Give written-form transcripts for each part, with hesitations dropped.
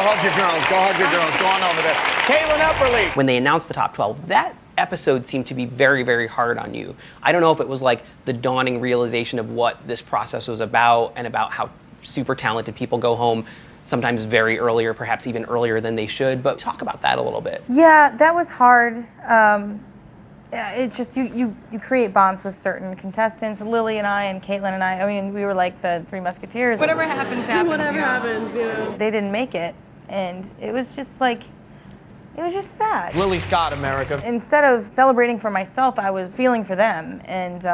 hug your girls. Go hug your girls. Go on over there. Caitlin Epperly. When they announced the top 12, that episode seemed to be very, very hard on you. I don't know if it was like the dawning realization of what this process was about and about how super talented people go home sometimes very early or perhaps even earlier than they should, but talk about that a little bit. Yeah, that was hard. It's just you create bonds with certain contestants. Lily and I and Caitlin and I mean, we were like the Three Musketeers. Whatever happens, happens. Whatever happens, you know. They didn't make it, and it was just like, it was just sad. Lily Scott, America. Instead of celebrating for myself, I was feeling for them, and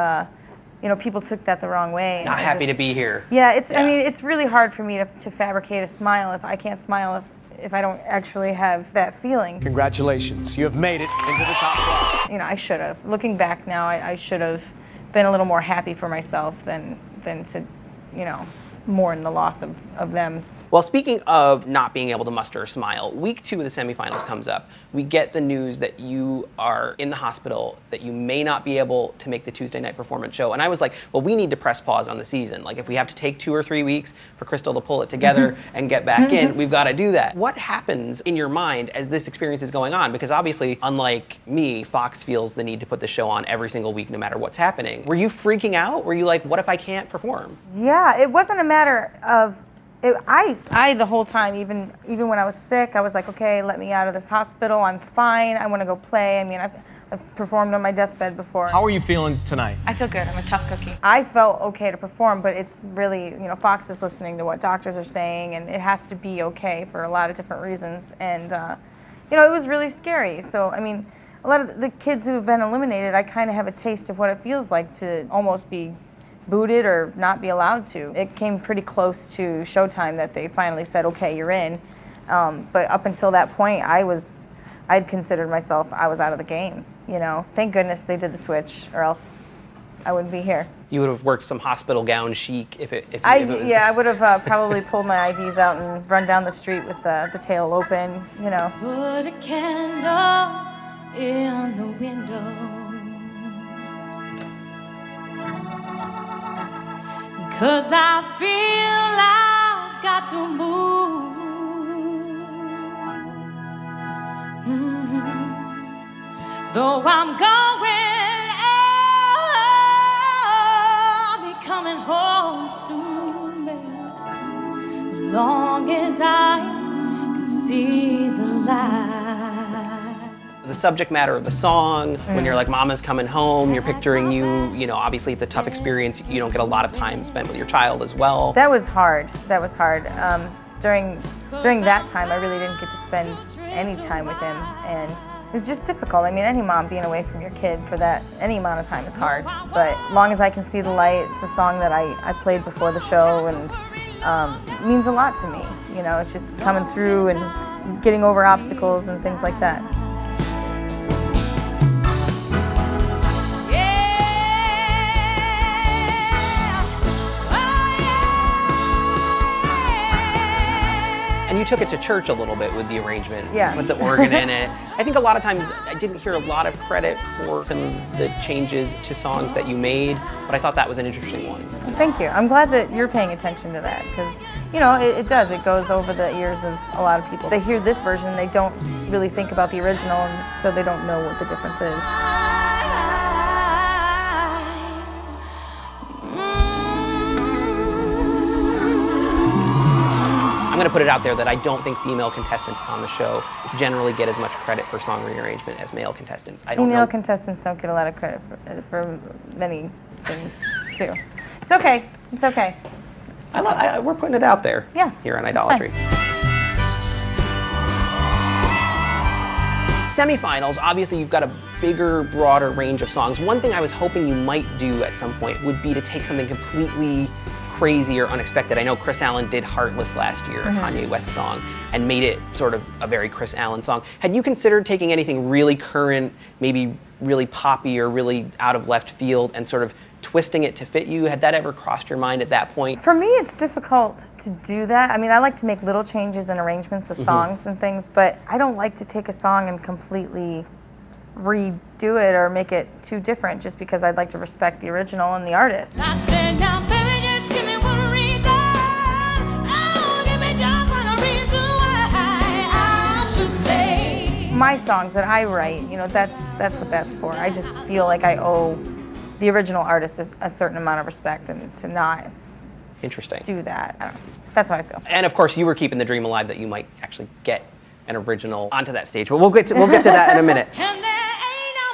you know, people took that the wrong way. Not happy to be here. Yeah, I mean, it's really hard for me to fabricate a smile if I can't smile if I don't actually have that feeling. Congratulations, you have made it into the top 12. You know, I should have. Looking back now, I should have been a little more happy for myself than to, you know, mourn the loss of them. Well, speaking of not being able to muster a smile, week 2 of the semifinals comes up. We get the news that you are in the hospital, that you may not be able to make the Tuesday night performance show. And I was like, well, we need to press pause on the season. Like, if we have to take 2 or 3 weeks for Crystal to pull it together and get back in, we've got to do that. What happens in your mind as this experience is going on? Because obviously, unlike me, Fox feels the need to put the show on every single week, no matter what's happening. Were you freaking out? Were you like, what if I can't perform? Yeah, it wasn't a matter of, I the whole time, even when I was sick, I was like, okay, let me out of this hospital. I'm fine. I want to go play. I mean, I've performed on my deathbed before. How are you feeling tonight? I feel good. I'm a tough cookie. I felt okay to perform, but it's really, you know, Fox is listening to what doctors are saying, and it has to be okay for a lot of different reasons. And, you know, it was really scary. So, I mean, a lot of the kids who have been eliminated, I kind of have a taste of what it feels like to almost be booted or not be allowed to. It came pretty close to showtime that they finally said, okay, you're in. But up until that point, I'd considered myself, I was out of the game, you know. Thank goodness they did the switch, or else I wouldn't be here. You would have worked some hospital gown chic if it was... Yeah, I would have probably pulled my IVs out and run down the street with the tail open, you know. Put a candle in the window, 'cause I feel I've got to move. Though I'm going, I'll be coming home soon, baby. As long as I can see the light. The subject matter of the song, when you're like, Mama's coming home, you're picturing you know, obviously it's a tough experience. You don't get a lot of time spent with your child as well. That was hard. That was hard. During that time, I really didn't get to spend any time with him, and it was just difficult. I mean, any mom being away from your kid for that any amount of time is hard. But as long as I can see the light, it's a song that I played before the show, and it means a lot to me. You know, it's just coming through and getting over obstacles and things like that. And you took it to church a little bit with the arrangement, Yeah. with the organ in it. I think a lot of times I didn't hear a lot of credit for some of the changes to songs that you made, but I thought that was an interesting one. Thank you. I'm glad that you're paying attention to that, because, you know, it does. It goes over the ears of a lot of people. They hear this version, they don't really think about the original, and so they don't know what the difference is. I'm gonna put it out there that I don't think female contestants on the show generally get as much credit for song rearrangement as male contestants. I don't know. Female contestants don't get a lot of credit for many things, too. It's okay. It's okay. We're putting it out there. Yeah, Here on that's Idolatry. Semifinals, obviously you've got a bigger, broader range of songs. One thing I was hoping you might do at some point would be to take something completely crazy or unexpected. I know Chris Allen did Heartless last year, a Kanye West song, and made it sort of a very Chris Allen song. Had you considered taking anything really current, maybe really poppy or really out of left field, and sort of twisting it to fit you? Had that ever crossed your mind at that point? For me, it's difficult to do that. I mean, I like to make little changes in arrangements of songs and things, but I don't like to take a song and completely redo it or make it too different just because I'd like to respect the original and the artist. I said, now, baby, just give me one reason. Oh, give me just one reason why. my songs that I write, you know, that's what that's for. I just feel like I owe the original artist a certain amount of respect, and to not Interesting. do that, I don't know. That's how I feel. And of course, you were keeping the dream alive that you might actually get an original onto that stage. But we'll get to that in a minute. And there ain't no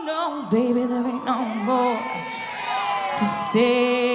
more, no, baby, there ain't no more to say.